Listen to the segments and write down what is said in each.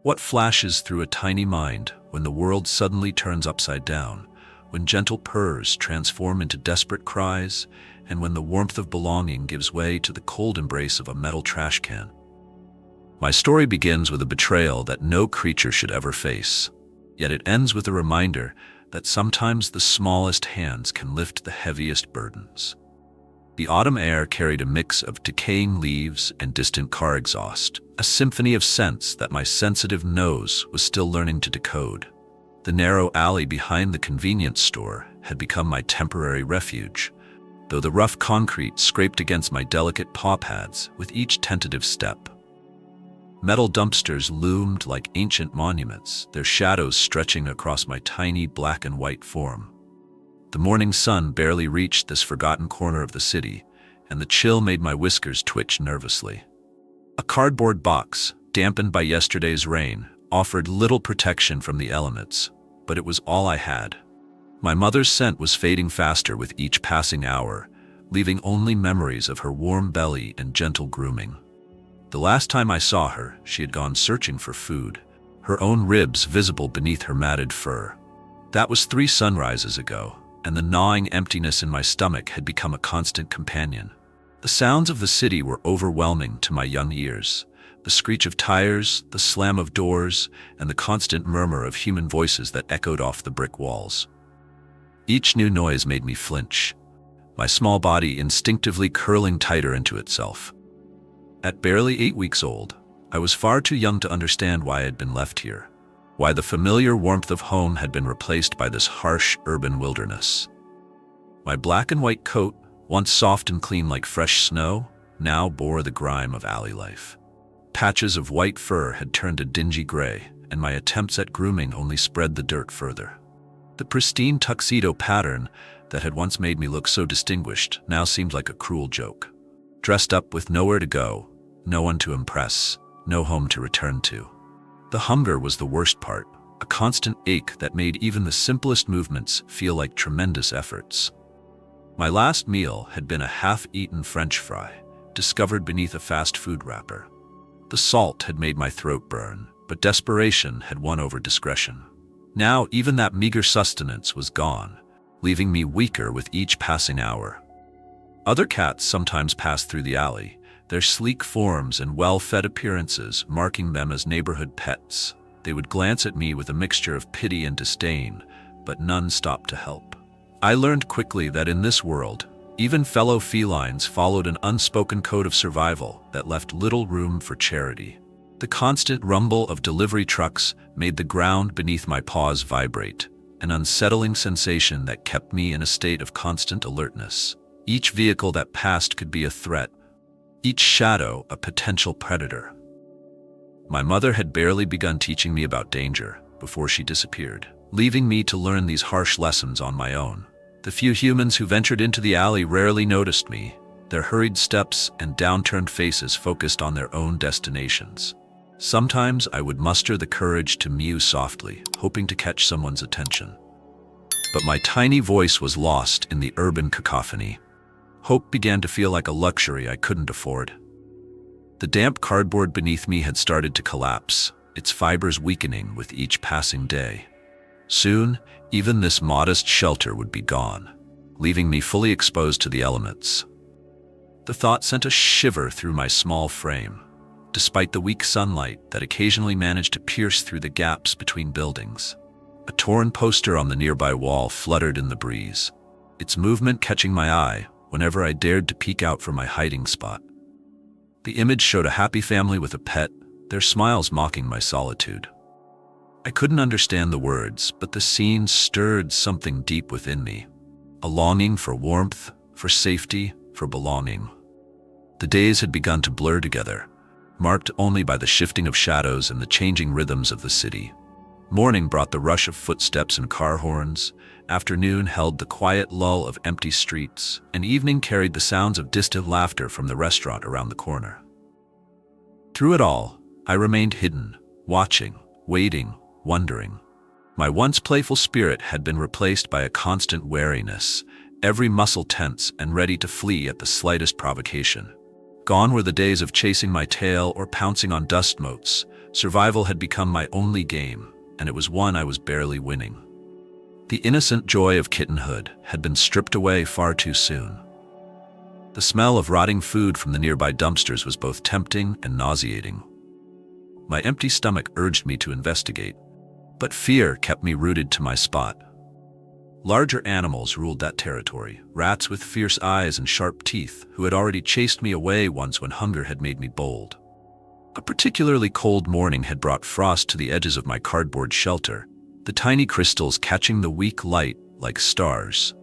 What flashes through a tiny mind when the world suddenly turns upside down, when gentle purrs transform into desperate cries, and when the warmth of belonging gives way to the cold embrace of a metal trash can? My story begins with a betrayal that no creature should ever face, yet it ends with a reminder that sometimes the smallest hands can lift the heaviest burdens. The autumn air carried a mix of decaying leaves and distant car exhaust, a symphony of scents that my sensitive nose was still learning to decode. The narrow alley behind the convenience store had become my temporary refuge, though the rough concrete scraped against my delicate paw pads with each tentative step. Metal dumpsters loomed like ancient monuments, their shadows stretching across my tiny black and white form. The morning sun barely reached this forgotten corner of the city, and the chill made my whiskers twitch nervously. A cardboard box, dampened by yesterday's rain, offered little protection from the elements, but it was all I had. My mother's scent was fading faster with each passing hour, leaving only memories of her warm belly and gentle grooming. The last time I saw her, she had gone searching for food, her own ribs visible beneath her matted fur. That was 3 sunrises ago, and the gnawing emptiness in my stomach had become a constant companion. The sounds of the city were overwhelming to my young ears. The screech of tires, the slam of doors, and the constant murmur of human voices that echoed off the brick walls. Each new noise made me flinch, my small body instinctively curling tighter into itself. At barely 8 weeks old, I was far too young to understand why I had been left here, why the familiar warmth of home had been replaced by this harsh urban wilderness. My black and white coat, once soft and clean like fresh snow, now bore the grime of alley life. Patches of white fur had turned a dingy gray, and my attempts at grooming only spread the dirt further. The pristine tuxedo pattern that had once made me look so distinguished now seemed like a cruel joke. Dressed up with nowhere to go, no one to impress, no home to return to. The hunger was the worst part, a constant ache that made even the simplest movements feel like tremendous efforts. My last meal had been a half-eaten French fry, discovered beneath a fast food wrapper. The salt had made my throat burn, but desperation had won over discretion. Now even that meager sustenance was gone, leaving me weaker with each passing hour. Other cats sometimes passed through the alley, their sleek forms and well-fed appearances marking them as neighborhood pets. They would glance at me with a mixture of pity and disdain, but none stopped to help. I learned quickly that in this world, even fellow felines followed an unspoken code of survival that left little room for charity. The constant rumble of delivery trucks made the ground beneath my paws vibrate, an unsettling sensation that kept me in a state of constant alertness. Each vehicle that passed could be a threat, each shadow a potential predator. My mother had barely begun teaching me about danger before she disappeared, leaving me to learn these harsh lessons on my own. The few humans who ventured into the alley rarely noticed me, their hurried steps and downturned faces focused on their own destinations. Sometimes I would muster the courage to mew softly, hoping to catch someone's attention. But my tiny voice was lost in the urban cacophony. Hope began to feel like a luxury I couldn't afford. The damp cardboard beneath me had started to collapse, its fibers weakening with each passing day. Soon, even this modest shelter would be gone, leaving me fully exposed to the elements. The thought sent a shiver through my small frame, despite the weak sunlight that occasionally managed to pierce through the gaps between buildings. A torn poster on the nearby wall fluttered in the breeze, its movement catching my eye whenever I dared to peek out from my hiding spot. The image showed a happy family with a pet, their smiles mocking my solitude. I couldn't understand the words, but the scene stirred something deep within me, a longing for warmth, for safety, for belonging. The days had begun to blur together, marked only by the shifting of shadows and the changing rhythms of the city. Morning brought the rush of footsteps and car horns, afternoon held the quiet lull of empty streets, and evening carried the sounds of distant laughter from the restaurant around the corner. Through it all, I remained hidden, watching, waiting, wondering. My once playful spirit had been replaced by a constant wariness, every muscle tense and ready to flee at the slightest provocation. Gone were the days of chasing my tail or pouncing on dust motes. Survival had become my only game, and it was one I was barely winning. The innocent joy of kittenhood had been stripped away far too soon. The smell of rotting food from the nearby dumpsters was both tempting and nauseating. My empty stomach urged me to investigate, but fear kept me rooted to my spot. Larger animals ruled that territory, rats with fierce eyes and sharp teeth, who had already chased me away once when hunger had made me bold. A particularly cold morning had brought frost to the edges of my cardboard shelter, the tiny crystals catching the weak light like stars.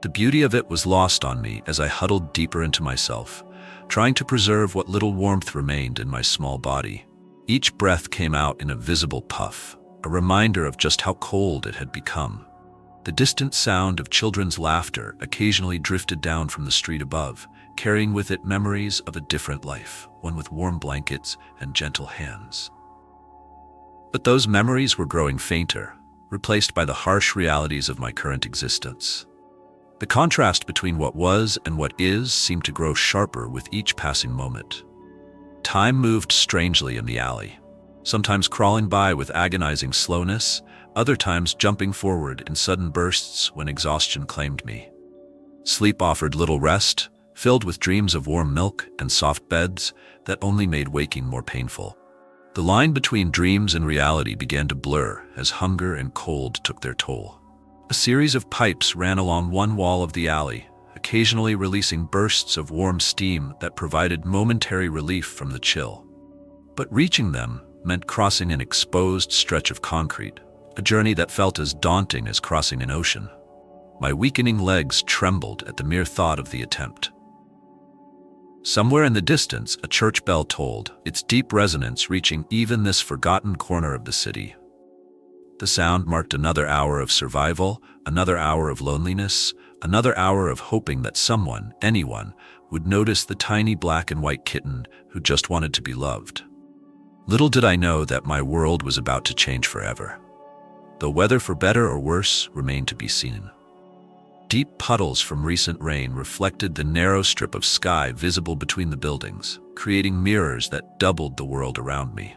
The beauty of it was lost on me as I huddled deeper into myself, trying to preserve what little warmth remained in my small body. Each breath came out in a visible puff, a reminder of just how cold it had become. The distant sound of children's laughter occasionally drifted down from the street above, carrying with it memories of a different life, one with warm blankets and gentle hands. But those memories were growing fainter, replaced by the harsh realities of my current existence. The contrast between what was and what is seemed to grow sharper with each passing moment. Time moved strangely in the alley, sometimes crawling by with agonizing slowness, other times jumping forward in sudden bursts when exhaustion claimed me. Sleep offered little rest, filled with dreams of warm milk and soft beds that only made waking more painful. The line between dreams and reality began to blur as hunger and cold took their toll. A series of pipes ran along one wall of the alley, occasionally releasing bursts of warm steam that provided momentary relief from the chill. But reaching them meant crossing an exposed stretch of concrete, a journey that felt as daunting as crossing an ocean. My weakening legs trembled at the mere thought of the attempt. Somewhere in the distance, a church bell tolled, its deep resonance reaching even this forgotten corner of the city. The sound marked another hour of survival, another hour of loneliness, another hour of hoping that someone, anyone, would notice the tiny black and white kitten who just wanted to be loved. Little did I know that my world was about to change forever, though whether for better or worse remained to be seen. Deep puddles from recent rain reflected the narrow strip of sky visible between the buildings, creating mirrors that doubled the world around me.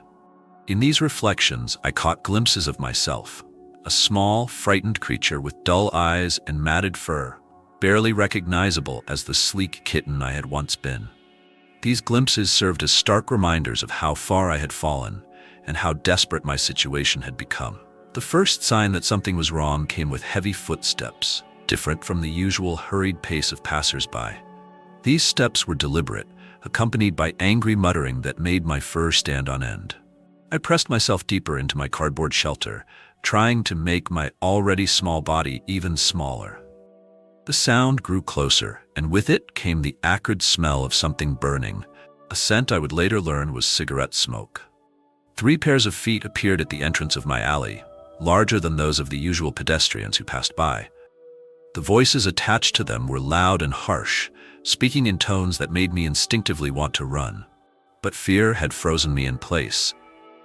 In these reflections, I caught glimpses of myself, a small, frightened creature with dull eyes and matted fur, barely recognizable as the sleek kitten I had once been. These glimpses served as stark reminders of how far I had fallen and how desperate my situation had become. The first sign that something was wrong came with heavy footsteps, different from the usual hurried pace of passers-by. These steps were deliberate, accompanied by angry muttering that made my fur stand on end. I pressed myself deeper into my cardboard shelter, trying to make my already small body even smaller. The sound grew closer, and with it came the acrid smell of something burning, a scent I would later learn was cigarette smoke. 3 pairs of feet appeared at the entrance of my alley, larger than those of the usual pedestrians who passed by. The voices attached to them were loud and harsh, speaking in tones that made me instinctively want to run. But fear had frozen me in place,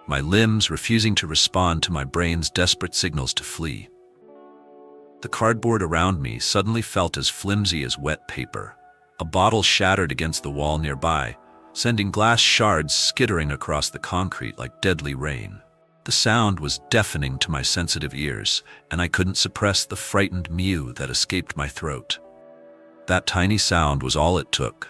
my limbs refusing to respond to my brain's desperate signals to flee. The cardboard around me suddenly felt as flimsy as wet paper. A bottle shattered against the wall nearby, sending glass shards skittering across the concrete like deadly rain. The sound was deafening to my sensitive ears, and I couldn't suppress the frightened mew that escaped my throat. That tiny sound was all it took.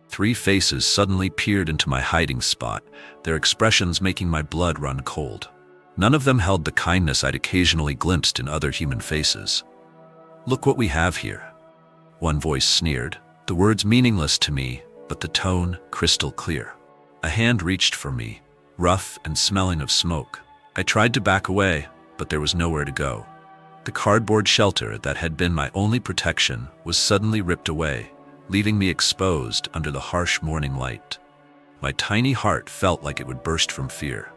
3 faces suddenly peered into my hiding spot, their expressions making my blood run cold. None of them held the kindness I'd occasionally glimpsed in other human faces. "Look what we have here," one voice sneered, the words meaningless to me, but the tone crystal clear. A hand reached for me, rough and smelling of smoke. I tried to back away, but there was nowhere to go. The cardboard shelter that had been my only protection was suddenly ripped away, leaving me exposed under the harsh morning light. My tiny heart felt like it would burst from fear.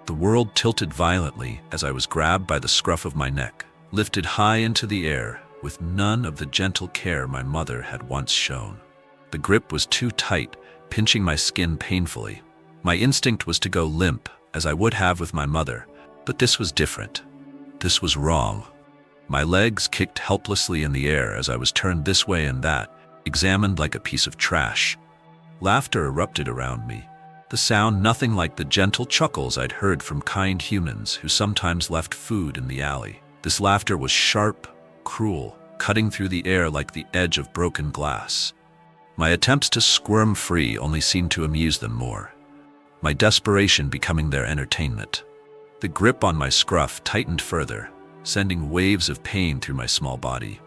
The world tilted violently as I was grabbed by the scruff of my neck, lifted high into the air with none of the gentle care my mother had once shown. The grip was too tight, pinching my skin painfully. My instinct was to go limp, as I would have with my mother, but this was different. This was wrong. My legs kicked helplessly in the air as I was turned this way and that, examined like a piece of trash. Laughter erupted around me, the sound nothing like the gentle chuckles I'd heard from kind humans who sometimes left food in the alley. This laughter was sharp, cruel, cutting through the air like the edge of broken glass. My attempts to squirm free only seemed to amuse them more, my desperation becoming their entertainment. The grip on my scruff tightened further, sending waves of pain through my small body.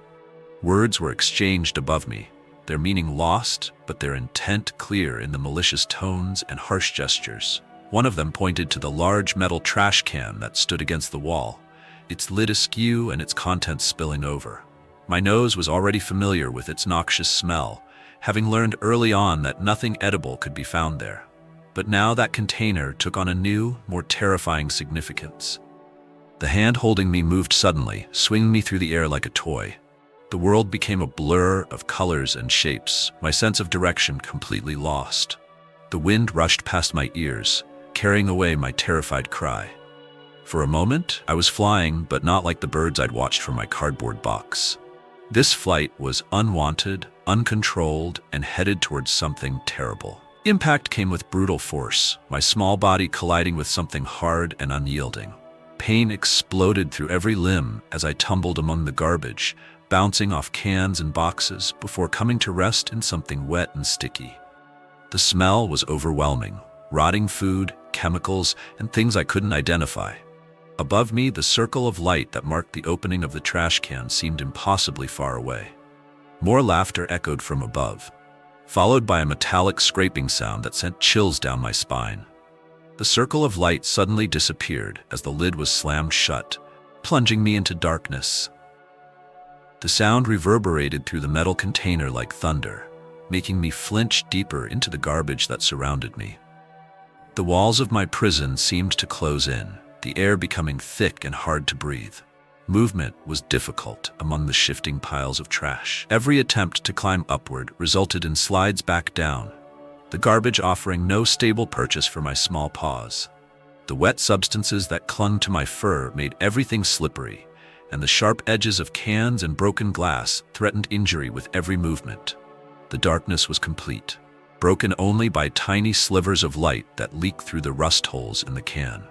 Words were exchanged above me, their meaning lost, but their intent clear in the malicious tones and harsh gestures. One of them pointed to the large metal trash can that stood against the wall, its lid askew and its contents spilling over. My nose was already familiar with its noxious smell, having learned early on that nothing edible could be found there. But now that container took on a new, more terrifying significance. The hand holding me moved suddenly, swinging me through the air like a toy. The world became a blur of colors and shapes, my sense of direction completely lost. The wind rushed past my ears, carrying away my terrified cry. For a moment, I was flying, but not like the birds I'd watched from my cardboard box. This flight was unwanted, uncontrolled, and headed towards something terrible. Impact came with brutal force, my small body colliding with something hard and unyielding. Pain exploded through every limb as I tumbled among the garbage, bouncing off cans and boxes before coming to rest in something wet and sticky. The smell was overwhelming, rotting food, chemicals, and things I couldn't identify. Above me, the circle of light that marked the opening of the trash can seemed impossibly far away. More laughter echoed from above, followed by a metallic scraping sound that sent chills down my spine. The circle of light suddenly disappeared as the lid was slammed shut, plunging me into darkness. The sound reverberated through the metal container like thunder, making me flinch deeper into the garbage that surrounded me. The walls of my prison seemed to close in, the air becoming thick and hard to breathe. Movement was difficult among the shifting piles of trash. Every attempt to climb upward resulted in slides back down, the garbage offering no stable purchase for my small paws. The wet substances that clung to my fur made everything slippery, and the sharp edges of cans and broken glass threatened injury with every movement. The darkness was complete, broken only by tiny slivers of light that leaked through the rust holes in the can.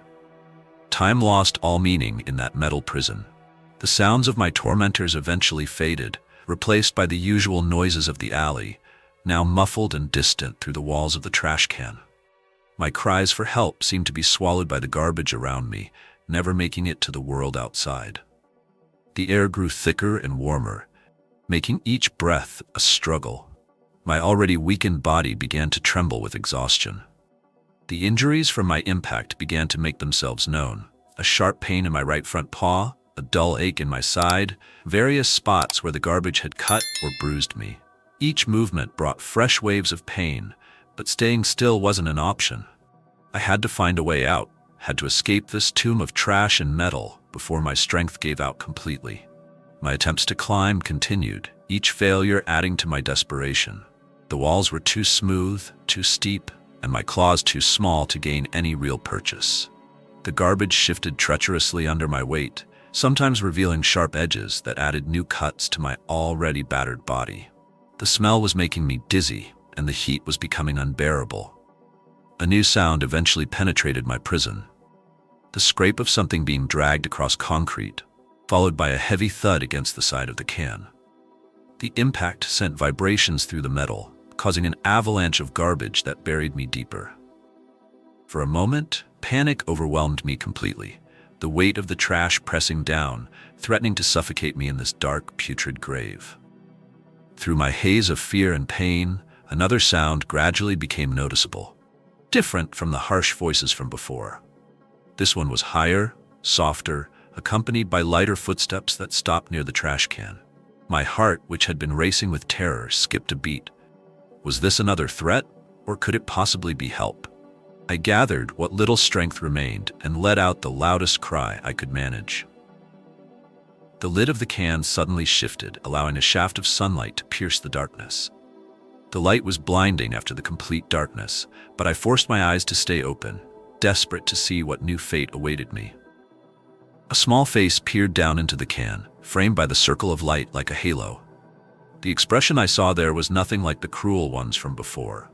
Time lost all meaning in that metal prison. The sounds of my tormentors eventually faded, replaced by the usual noises of the alley, now muffled and distant through the walls of the trash can. My cries for help seemed to be swallowed by the garbage around me, never making it to the world outside. The air grew thicker and warmer, making each breath a struggle. My already weakened body began to tremble with exhaustion. The injuries from my impact began to make themselves known. A sharp pain in my right front paw, a dull ache in my side, various spots where the garbage had cut or bruised me. Each movement brought fresh waves of pain, but staying still wasn't an option. I had to find a way out, had to escape this tomb of trash and metal before my strength gave out completely. My attempts to climb continued, each failure adding to my desperation. The walls were too smooth, too steep, and my claws too small to gain any real purchase. The garbage shifted treacherously under my weight, sometimes revealing sharp edges that added new cuts to my already battered body. The smell was making me dizzy, and the heat was becoming unbearable. A new sound eventually penetrated my prison. The scrape of something being dragged across concrete, followed by a heavy thud against the side of the can. The impact sent vibrations through the metal, causing an avalanche of garbage that buried me deeper. For a moment, panic overwhelmed me completely, the weight of the trash pressing down, threatening to suffocate me in this dark, putrid grave. Through my haze of fear and pain, another sound gradually became noticeable, different from the harsh voices from before. This one was higher, softer, accompanied by lighter footsteps that stopped near the trash can. My heart, which had been racing with terror, skipped a beat. Was this another threat, or could it possibly be help? I gathered what little strength remained and let out the loudest cry I could manage. The lid of the can suddenly shifted, allowing a shaft of sunlight to pierce the darkness. The light was blinding after the complete darkness, but I forced my eyes to stay open, desperate to see what new fate awaited me. A small face peered down into the can, framed by the circle of light like a halo. The expression I saw there was nothing like the cruel ones from before.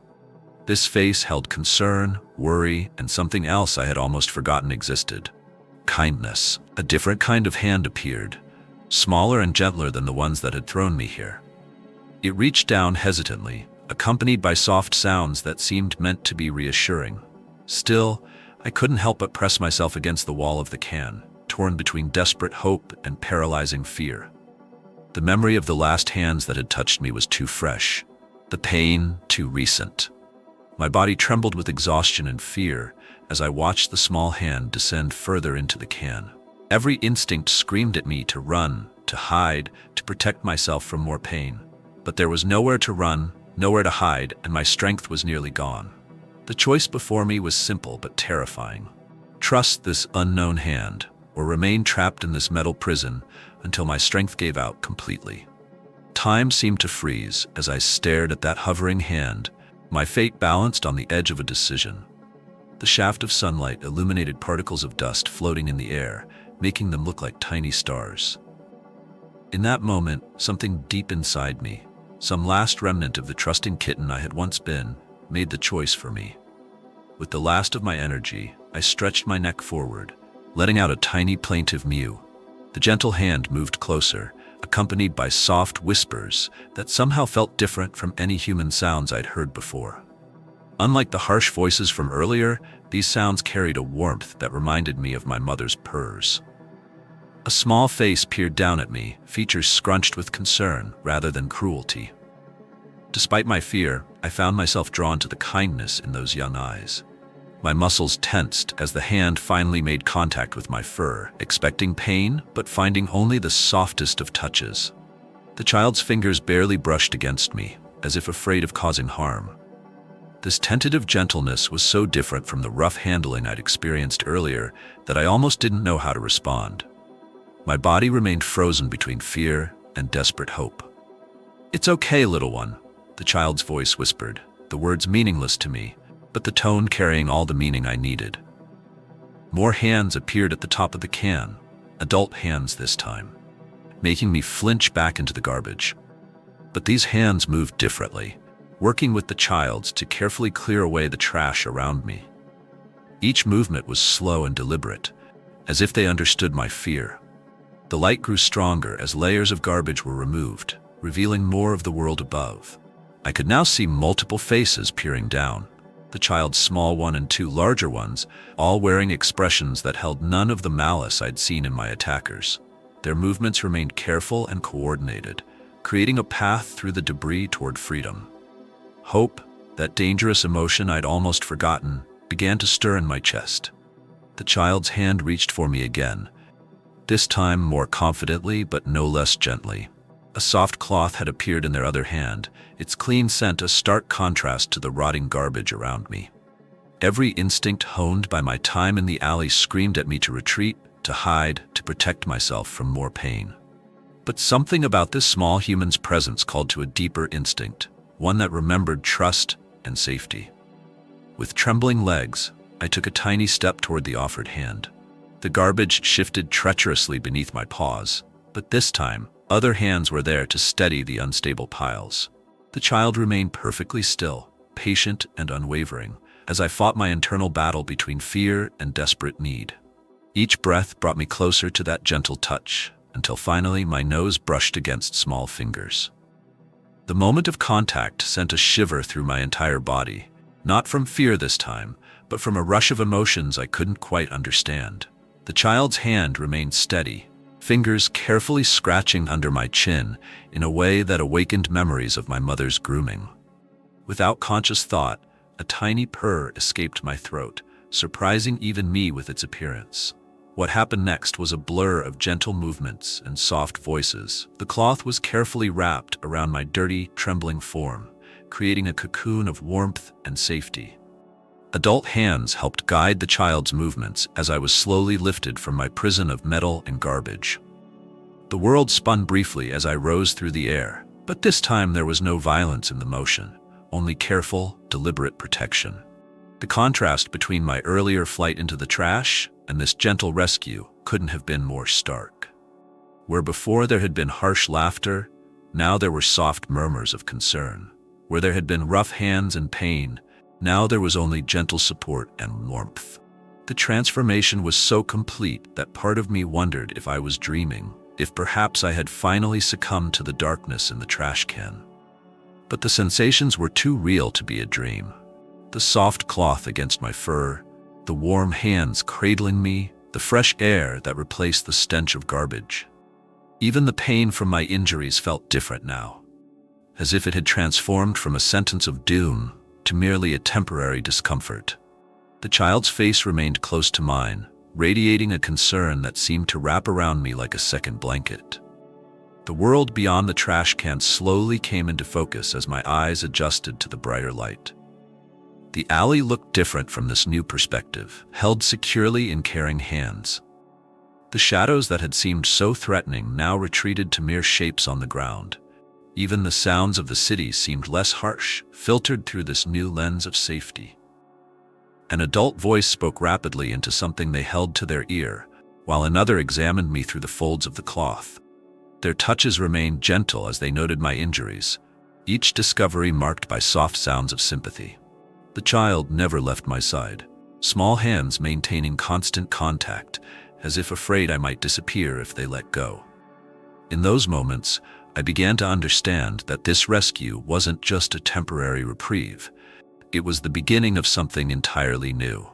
This face held concern, worry, and something else I had almost forgotten existed. Kindness. A different kind of hand appeared, smaller and gentler than the ones that had thrown me here. It reached down hesitantly, accompanied by soft sounds that seemed meant to be reassuring. Still, I couldn't help but press myself against the wall of the can, torn between desperate hope and paralyzing fear. The memory of the last hands that had touched me was too fresh, the pain too recent. My body trembled with exhaustion and fear as I watched the small hand descend further into the can. Every instinct screamed at me to run, to hide, to protect myself from more pain. But there was nowhere to run, nowhere to hide, and my strength was nearly gone. The choice before me was simple but terrifying. Trust this unknown hand, or remain trapped in this metal prison until my strength gave out completely. Time seemed to freeze as I stared at that hovering hand, my fate balanced on the edge of a decision. The shaft of sunlight illuminated particles of dust floating in the air, making them look like tiny stars. In that moment, something deep inside me, some last remnant of the trusting kitten I had once been, made the choice for me. With the last of my energy, I stretched my neck forward, letting out a tiny plaintive mew. The gentle hand moved closer, accompanied by soft whispers that somehow felt different from any human sounds I'd heard before. Unlike the harsh voices from earlier, these sounds carried a warmth that reminded me of my mother's purrs. A small face peered down at me, features scrunched with concern rather than cruelty. Despite my fear, I found myself drawn to the kindness in those young eyes. My muscles tensed as the hand finally made contact with my fur, expecting pain, but finding only the softest of touches. The child's fingers barely brushed against me, as if afraid of causing harm. This tentative gentleness was so different from the rough handling I'd experienced earlier that I almost didn't know how to respond. My body remained frozen between fear and desperate hope. "It's okay, little one," the child's voice whispered, the words meaningless to me, but the tone carrying all the meaning I needed. More hands appeared at the top of the can, adult hands this time, making me flinch back into the garbage. But these hands moved differently, working with the child's to carefully clear away the trash around me. Each movement was slow and deliberate, as if they understood my fear. The light grew stronger as layers of garbage were removed, revealing more of the world above. I could now see multiple faces peering down, the child's small one and two larger ones, all wearing expressions that held none of the malice I'd seen in my attackers. Their movements remained careful and coordinated, creating a path through the debris toward freedom. Hope, that dangerous emotion I'd almost forgotten, began to stir in my chest. The child's hand reached for me again, this time more confidently but no less gently. A soft cloth had appeared in their other hand, its clean scent a stark contrast to the rotting garbage around me. Every instinct honed by my time in the alley screamed at me to retreat, to hide, to protect myself from more pain. But something about this small human's presence called to a deeper instinct, one that remembered trust and safety. With trembling legs, I took a tiny step toward the offered hand. The garbage shifted treacherously beneath my paws, but this time, other hands were there to steady the unstable piles. The child remained perfectly still, patient and unwavering, as I fought my internal battle between fear and desperate need. Each breath brought me closer to that gentle touch, until finally my nose brushed against small fingers. The moment of contact sent a shiver through my entire body, not from fear this time, but from a rush of emotions I couldn't quite understand. The child's hand remained steady, fingers carefully scratching under my chin in a way that awakened memories of my mother's grooming. Without conscious thought, a tiny purr escaped my throat, surprising even me with its appearance. What happened next was a blur of gentle movements and soft voices. The cloth was carefully wrapped around my dirty, trembling form, creating a cocoon of warmth and safety. Adult hands helped guide the child's movements as I was slowly lifted from my prison of metal and garbage. The world spun briefly as I rose through the air, but this time there was no violence in the motion, only careful, deliberate protection. The contrast between my earlier flight into the trash and this gentle rescue couldn't have been more stark. Where before there had been harsh laughter, now there were soft murmurs of concern. Where there had been rough hands and pain, Now there was only gentle support and warmth. The transformation was so complete that part of me wondered if I was dreaming, if perhaps I had finally succumbed to the darkness in the trash can. But the sensations were too real to be a dream. The soft cloth against my fur, the warm hands cradling me, the fresh air that replaced the stench of garbage. Even the pain from my injuries felt different now, as if it had transformed from a sentence of doom to merely a temporary discomfort. The child's face remained close to mine, radiating a concern that seemed to wrap around me like a second blanket. The world beyond the trash can slowly came into focus as my eyes adjusted to the brighter light. The alley looked different from this new perspective, held securely in caring hands. The shadows that had seemed so threatening now retreated to mere shapes on the ground. Even the sounds of the city seemed less harsh, filtered through this new lens of safety. An adult voice spoke rapidly into something they held to their ear, while another examined me through the folds of the cloth. Their touches remained gentle as they noted my injuries, each discovery marked by soft sounds of sympathy. The child never left my side, small hands maintaining constant contact, as if afraid I might disappear if they let go. In those moments, I began to understand that this rescue wasn't just a temporary reprieve. It was the beginning of something entirely new.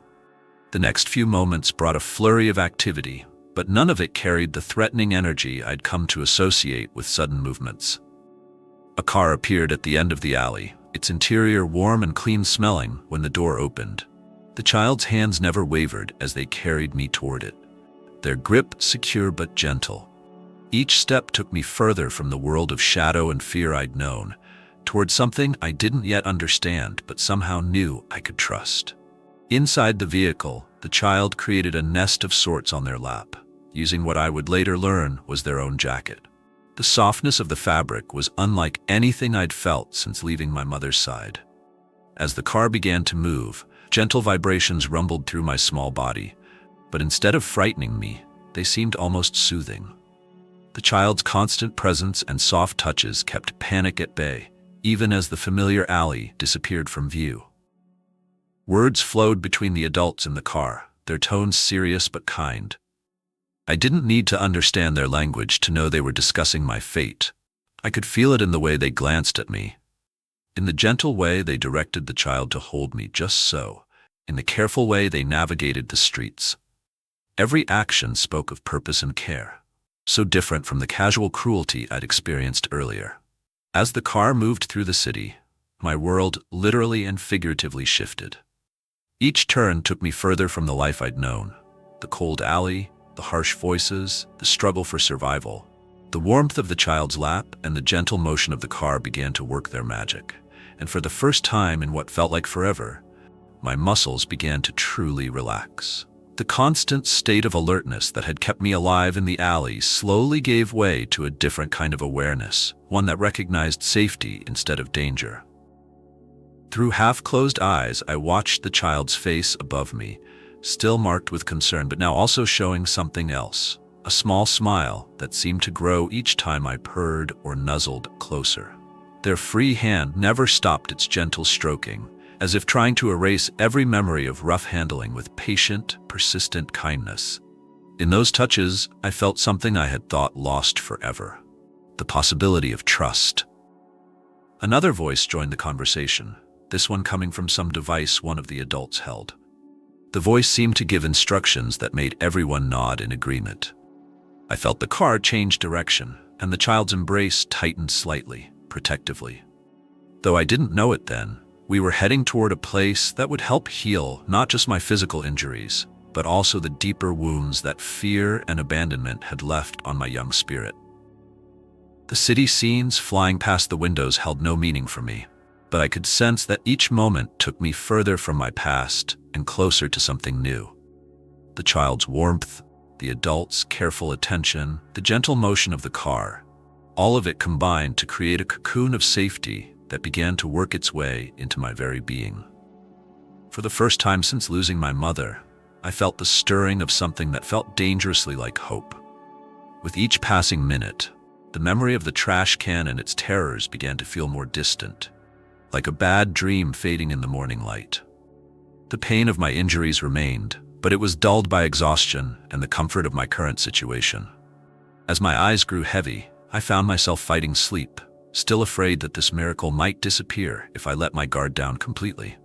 The next few moments brought a flurry of activity, but none of it carried the threatening energy I'd come to associate with sudden movements. A car appeared at the end of the alley, its interior warm and clean-smelling when the door opened. The child's hands never wavered as they carried me toward it, their grip secure but gentle. Each step took me further from the world of shadow and fear I'd known, toward something I didn't yet understand but somehow knew I could trust. Inside the vehicle, the child created a nest of sorts on their lap, using what I would later learn was their own jacket. The softness of the fabric was unlike anything I'd felt since leaving my mother's side. As the car began to move, gentle vibrations rumbled through my small body, but instead of frightening me, they seemed almost soothing. The child's constant presence and soft touches kept panic at bay, even as the familiar alley disappeared from view. Words flowed between the adults in the car, their tones serious but kind. I didn't need to understand their language to know they were discussing my fate. I could feel it in the way they glanced at me. In the gentle way they directed the child to hold me just so, in the careful way they navigated the streets. Every action spoke of purpose and care, so different from the casual cruelty I'd experienced earlier. As the car moved through the city, my world literally and figuratively shifted. Each turn took me further from the life I'd known. The cold alley, the harsh voices, the struggle for survival. The warmth of the child's lap and the gentle motion of the car began to work their magic, and for the first time in what felt like forever, my muscles began to truly relax. The constant state of alertness that had kept me alive in the alley slowly gave way to a different kind of awareness, one that recognized safety instead of danger. Through half-closed eyes, I watched the child's face above me, still marked with concern but now also showing something else, a small smile that seemed to grow each time I purred or nuzzled closer. Their free hand never stopped its gentle stroking, as if trying to erase every memory of rough handling with patient, persistent kindness. In those touches, I felt something I had thought lost forever, the possibility of trust. Another voice joined the conversation, this one coming from some device one of the adults held. The voice seemed to give instructions that made everyone nod in agreement. I felt the car change direction, and the child's embrace tightened slightly, protectively. Though I didn't know it then, we were heading toward a place that would help heal not just my physical injuries, but also the deeper wounds that fear and abandonment had left on my young spirit. The city scenes flying past the windows held no meaning for me, but I could sense that each moment took me further from my past and closer to something new. The child's warmth, the adult's careful attention, the gentle motion of the car, all of it combined to create a cocoon of safety that began to work its way into my very being. For the first time since losing my mother, I felt the stirring of something that felt dangerously like hope. With each passing minute, the memory of the trash can and its terrors began to feel more distant, like a bad dream fading in the morning light. The pain of my injuries remained, but it was dulled by exhaustion and the comfort of my current situation. As my eyes grew heavy, I found myself fighting sleep, still afraid that this miracle might disappear if I let my guard down completely.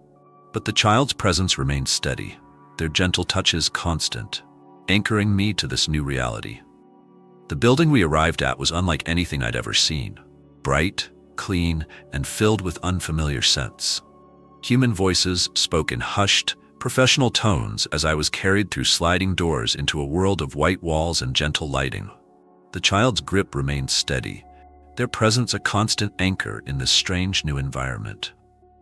But the child's presence remained steady, their gentle touches constant, anchoring me to this new reality. The building we arrived at was unlike anything I'd ever seen. Bright, clean, and filled with unfamiliar scents. Human voices spoke in hushed, professional tones as I was carried through sliding doors into a world of white walls and gentle lighting. The child's grip remained steady, their presence a constant anchor in this strange new environment.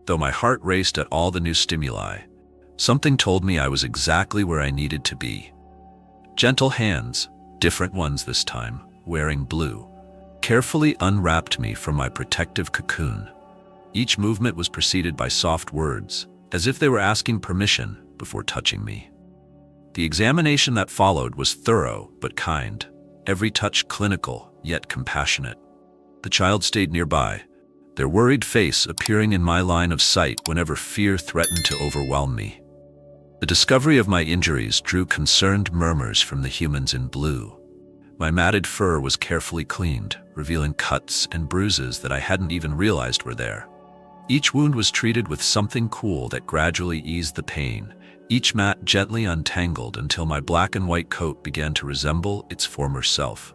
Though my heart raced at all the new stimuli, something told me I was exactly where I needed to be. Gentle hands, different ones this time, wearing blue, carefully unwrapped me from my protective cocoon. Each movement was preceded by soft words, as if they were asking permission before touching me. The examination that followed was thorough but kind, every touch clinical yet compassionate. The child stayed nearby, their worried face appearing in my line of sight whenever fear threatened to overwhelm me. The discovery of my injuries drew concerned murmurs from the humans in blue. My matted fur was carefully cleaned, revealing cuts and bruises that I hadn't even realized were there. Each wound was treated with something cool that gradually eased the pain, each mat gently untangled until my black and white coat began to resemble its former self.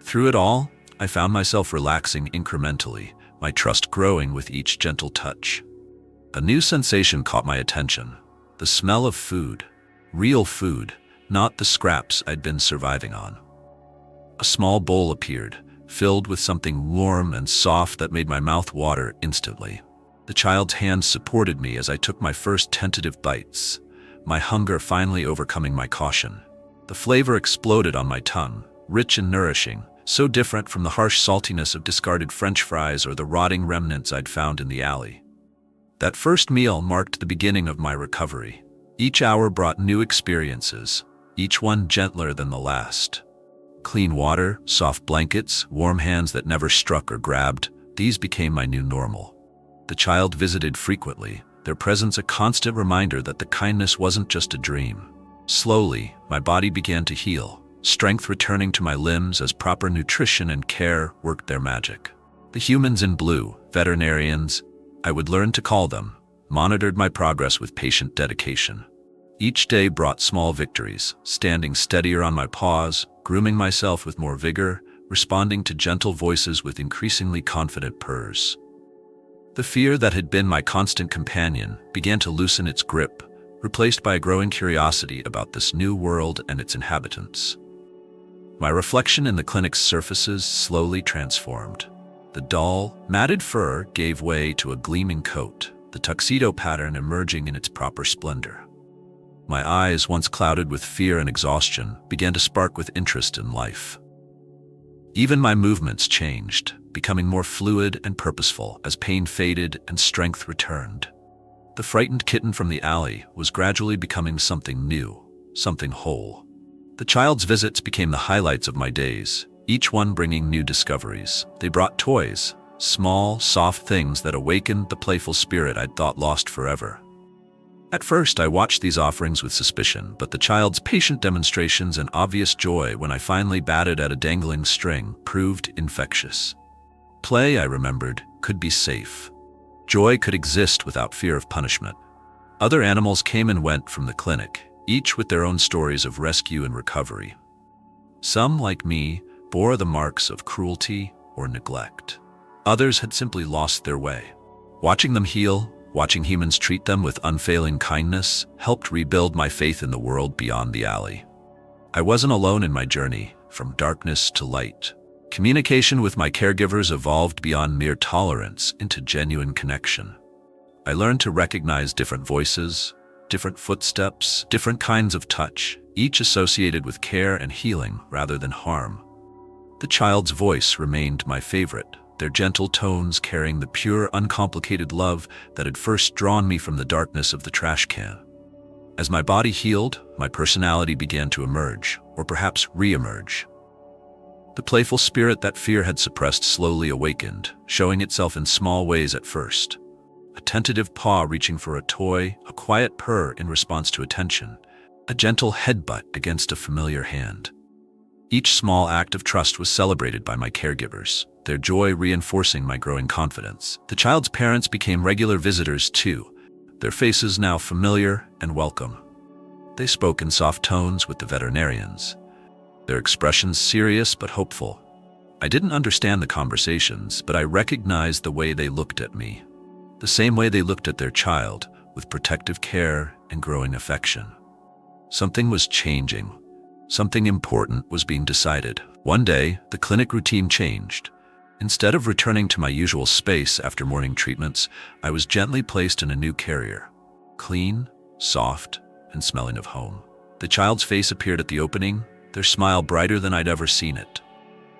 Through it all, I found myself relaxing incrementally, my trust growing with each gentle touch. A new sensation caught my attention, the smell of food, real food, not the scraps I'd been surviving on. A small bowl appeared, filled with something warm and soft that made my mouth water instantly. The child's hands supported me as I took my first tentative bites, my hunger finally overcoming my caution. The flavor exploded on my tongue, rich and nourishing, so different from the harsh saltiness of discarded French fries or the rotting remnants I'd found in the alley. That first meal marked the beginning of my recovery. Each hour brought new experiences, each one gentler than the last. Clean water, soft blankets, warm hands that never struck or grabbed, these became my new normal. The child visited frequently, their presence a constant reminder that the kindness wasn't just a dream. Slowly, my body began to heal, strength returning to my limbs as proper nutrition and care worked their magic. The humans in blue, veterinarians, I would learn to call them, monitored my progress with patient dedication. Each day brought small victories, standing steadier on my paws, grooming myself with more vigor, responding to gentle voices with increasingly confident purrs. The fear that had been my constant companion began to loosen its grip, replaced by a growing curiosity about this new world and its inhabitants. My reflection in the clinic's surfaces slowly transformed. The dull, matted fur gave way to a gleaming coat, the tuxedo pattern emerging in its proper splendor. My eyes, once clouded with fear and exhaustion, began to spark with interest in life. Even my movements changed, becoming more fluid and purposeful as pain faded and strength returned. The frightened kitten from the alley was gradually becoming something new, something whole. The child's visits became the highlights of my days, each one bringing new discoveries. They brought toys, small, soft things that awakened the playful spirit I'd thought lost forever. At first, I watched these offerings with suspicion, but the child's patient demonstrations and obvious joy when I finally batted at a dangling string proved infectious. Play, I remembered, could be safe. Joy could exist without fear of punishment. Other animals came and went from the clinic, each with their own stories of rescue and recovery. Some, like me, bore the marks of cruelty or neglect. Others had simply lost their way. Watching them heal, watching humans treat them with unfailing kindness, helped rebuild my faith in the world beyond the alley. I wasn't alone in my journey, from darkness to light. Communication with my caregivers evolved beyond mere tolerance into genuine connection. I learned to recognize different voices, different footsteps, different kinds of touch, each associated with care and healing rather than harm. The child's voice remained my favorite, their gentle tones carrying the pure, uncomplicated love that had first drawn me from the darkness of the trash can. As my body healed, my personality began to emerge, or perhaps re-emerge. The playful spirit that fear had suppressed slowly awakened, showing itself in small ways at first. a tentative paw reaching for a toy, a quiet purr in response to attention, a gentle headbutt against a familiar hand. Each small act of trust was celebrated by my caregivers, their joy reinforcing my growing confidence. The child's parents became regular visitors too, their faces now familiar and welcome. They spoke in soft tones with the veterinarians, their expressions serious but hopeful. I didn't understand the conversations, but I recognized the way they looked at me, the same way they looked at their child, with protective care and growing affection. Something was changing. Something important was being decided. One day, the clinic routine changed. Instead of returning to my usual space after morning treatments, I was gently placed in a new carrier, clean, soft, and smelling of home. The child's face appeared at the opening, their smile brighter than I'd ever seen it.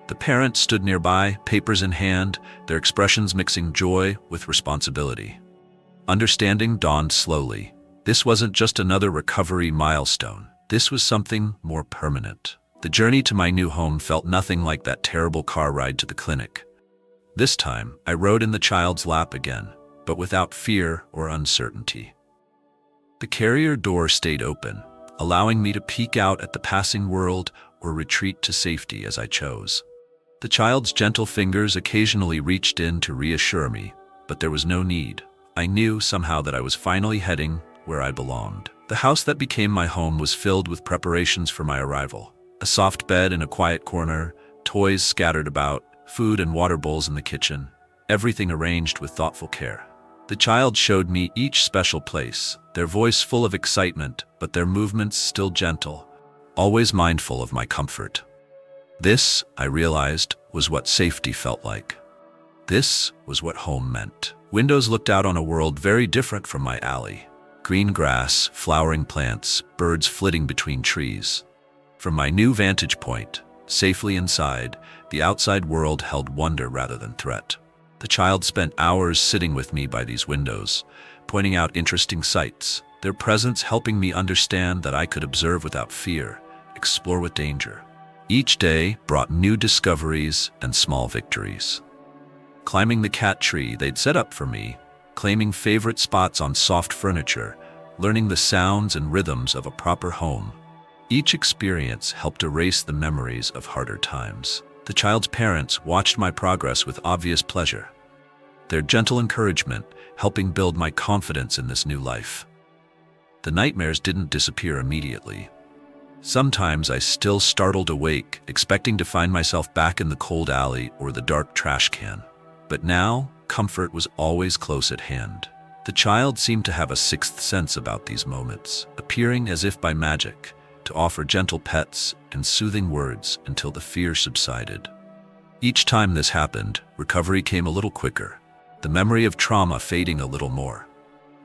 The parents stood nearby, papers in hand, their expressions mixing joy with responsibility. Understanding dawned slowly. This wasn't just another recovery milestone. This was something more permanent. The journey to my new home felt nothing like that terrible car ride to the clinic. This time, I rode in the child's lap again, but without fear or uncertainty. The carrier door stayed open, allowing me to peek out at the passing world or retreat to safety as I chose. The child's gentle fingers occasionally reached in to reassure me, but there was no need. I knew somehow that I was finally heading where I belonged. The house that became my home was filled with preparations for my arrival. A soft bed in a quiet corner, toys scattered about, food and water bowls in the kitchen, everything arranged with thoughtful care. The child showed me each special place, their voice full of excitement, but their movements still gentle, always mindful of my comfort. This, I realized, was what safety felt like. This was what home meant. Windows looked out on a world very different from my alley. Green grass, flowering plants, birds flitting between trees. From my new vantage point, safely inside, the outside world held wonder rather than threat. The child spent hours sitting with me by these windows, pointing out interesting sights, their presence helping me understand that I could observe without fear, explore with danger. Each day brought new discoveries and small victories. Climbing the cat tree they'd set up for me, claiming favorite spots on soft furniture, learning the sounds and rhythms of a proper home. Each experience helped erase the memories of harder times. The child's parents watched my progress with obvious pleasure, their gentle encouragement helping build my confidence in this new life. The nightmares didn't disappear immediately. Sometimes I still startled awake, expecting to find myself back in the cold alley or the dark trash can. But now, comfort was always close at hand. The child seemed to have a sixth sense about these moments, appearing as if by magic, to offer gentle pets and soothing words until the fear subsided. Each time this happened, recovery came a little quicker, the memory of trauma fading a little more.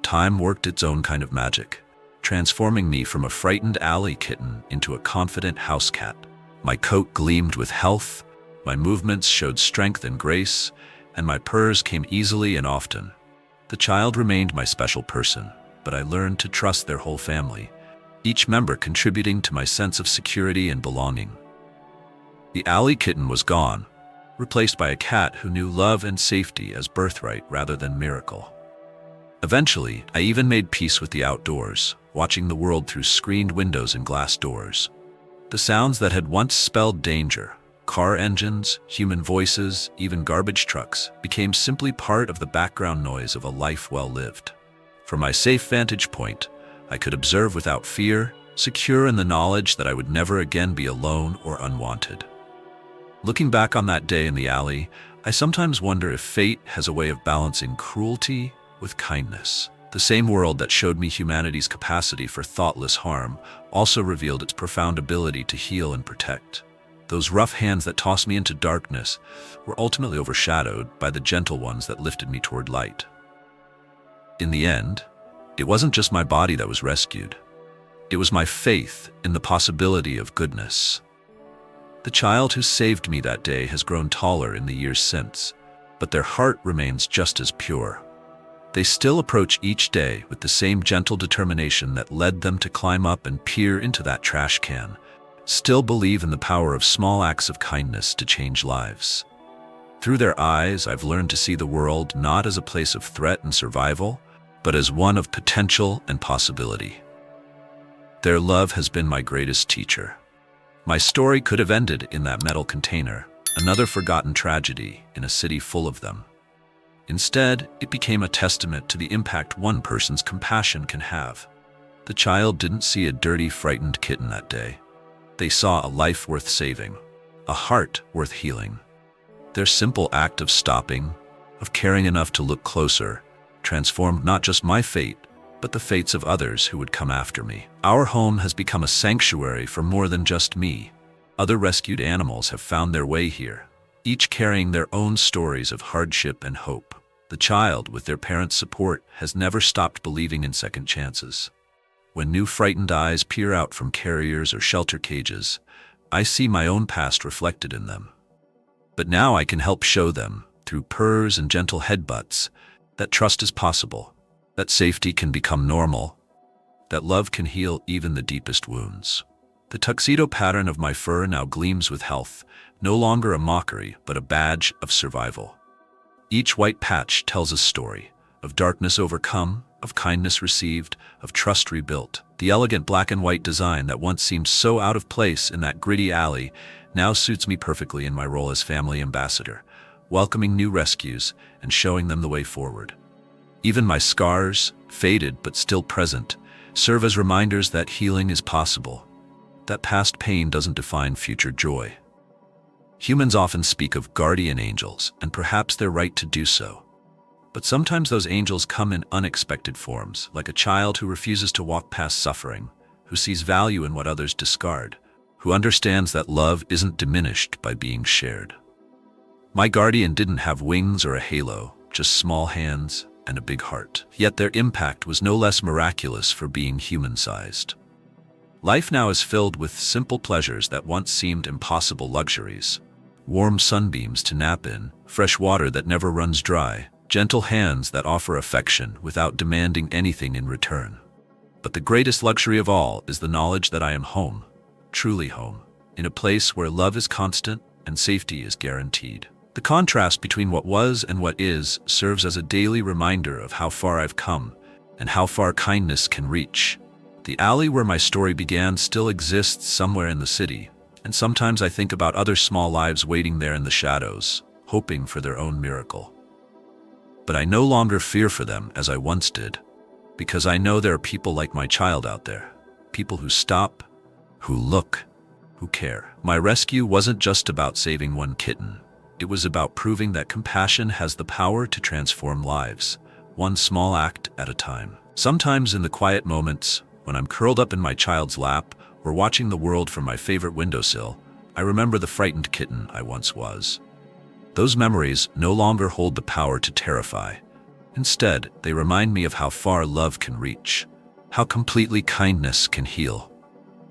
Time worked its own kind of magic, transforming me from a frightened alley kitten into a confident house cat. My coat gleamed with health, my movements showed strength and grace, and my purrs came easily and often. The child remained my special person, but I learned to trust their whole family, each member contributing to my sense of security and belonging. The alley kitten was gone, replaced by a cat who knew love and safety as birthright rather than miracle. Eventually, I even made peace with the outdoors, watching the world through screened windows and glass doors. The sounds that had once spelled danger, car engines, human voices, even garbage trucks, became simply part of the background noise of a life well lived. From my safe vantage point, I could observe without fear, secure in the knowledge that I would never again be alone or unwanted. Looking back on that day in the alley, I sometimes wonder if fate has a way of balancing cruelty with kindness. The same world that showed me humanity's capacity for thoughtless harm also revealed its profound ability to heal and protect. Those rough hands that tossed me into darkness were ultimately overshadowed by the gentle ones that lifted me toward light. In the end, it wasn't just my body that was rescued. It was my faith in the possibility of goodness. The child who saved me that day has grown taller in the years since, but their heart remains just as pure. They still approach each day with the same gentle determination that led them to climb up and peer into that trash can, still believe in the power of small acts of kindness to change lives. Through their eyes, I've learned to see the world not as a place of threat and survival, but as one of potential and possibility. Their love has been my greatest teacher. My story could have ended in that metal container, another forgotten tragedy in a city full of them. Instead, it became a testament to the impact one person's compassion can have. The child didn't see a dirty, frightened kitten that day. They saw a life worth saving, a heart worth healing. Their simple act of stopping, of caring enough to look closer, transformed not just my fate, but the fates of others who would come after me. Our home has become a sanctuary for more than just me. Other rescued animals have found their way here, each carrying their own stories of hardship and hope. The child, with their parents' support, has never stopped believing in second chances. When new frightened eyes peer out from carriers or shelter cages, I see my own past reflected in them. But now I can help show them, through purrs and gentle headbutts, that trust is possible, that safety can become normal, that love can heal even the deepest wounds. The tuxedo pattern of my fur now gleams with health, no longer a mockery, but a badge of survival. Each white patch tells a story, of darkness overcome, of kindness received, of trust rebuilt. The elegant black and white design that once seemed so out of place in that gritty alley now suits me perfectly in my role as family ambassador, welcoming new rescues and showing them the way forward. Even my scars, faded but still present, serve as reminders that healing is possible, that past pain doesn't define future joy. Humans often speak of guardian angels, and perhaps they're right to do so. But sometimes those angels come in unexpected forms, like a child who refuses to walk past suffering, who sees value in what others discard, who understands that love isn't diminished by being shared. My guardian didn't have wings or a halo, just small hands and a big heart. Yet their impact was no less miraculous for being human-sized. Life now is filled with simple pleasures that once seemed impossible luxuries. Warm sunbeams to nap in, fresh water that never runs dry, gentle hands that offer affection without demanding anything in return. But the greatest luxury of all is the knowledge that I am home, truly home, in a place where love is constant and safety is guaranteed. The contrast between what was and what is serves as a daily reminder of how far I've come and how far kindness can reach. The alley where my story began still exists somewhere in the city, and sometimes I think about other small lives waiting there in the shadows, hoping for their own miracle. But I no longer fear for them as I once did, because I know there are people like my child out there, people who stop, who look, who care. My rescue wasn't just about saving one kitten. It was about proving that compassion has the power to transform lives, one small act at a time. Sometimes in the quiet moments, when I'm curled up in my child's lap or watching the world from my favorite windowsill, I remember the frightened kitten I once was. Those memories no longer hold the power to terrify. Instead, they remind me of how far love can reach, how completely kindness can heal.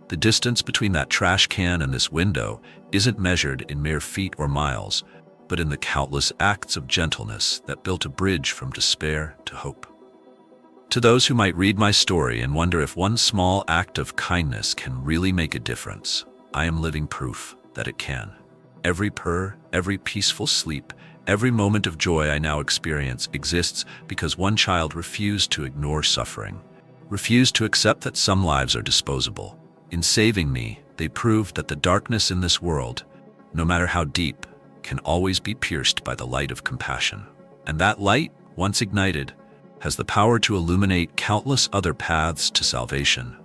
The distance between that trash can and this window isn't measured in mere feet or miles, but in the countless acts of gentleness that built a bridge from despair to hope. To those who might read my story and wonder if one small act of kindness can really make a difference, I am living proof that it can. Every purr, every peaceful sleep, every moment of joy I now experience exists because one child refused to ignore suffering, refused to accept that some lives are disposable. In saving me, they proved that the darkness in this world, no matter how deep, can always be pierced by the light of compassion. And that light, once ignited, has the power to illuminate countless other paths to salvation.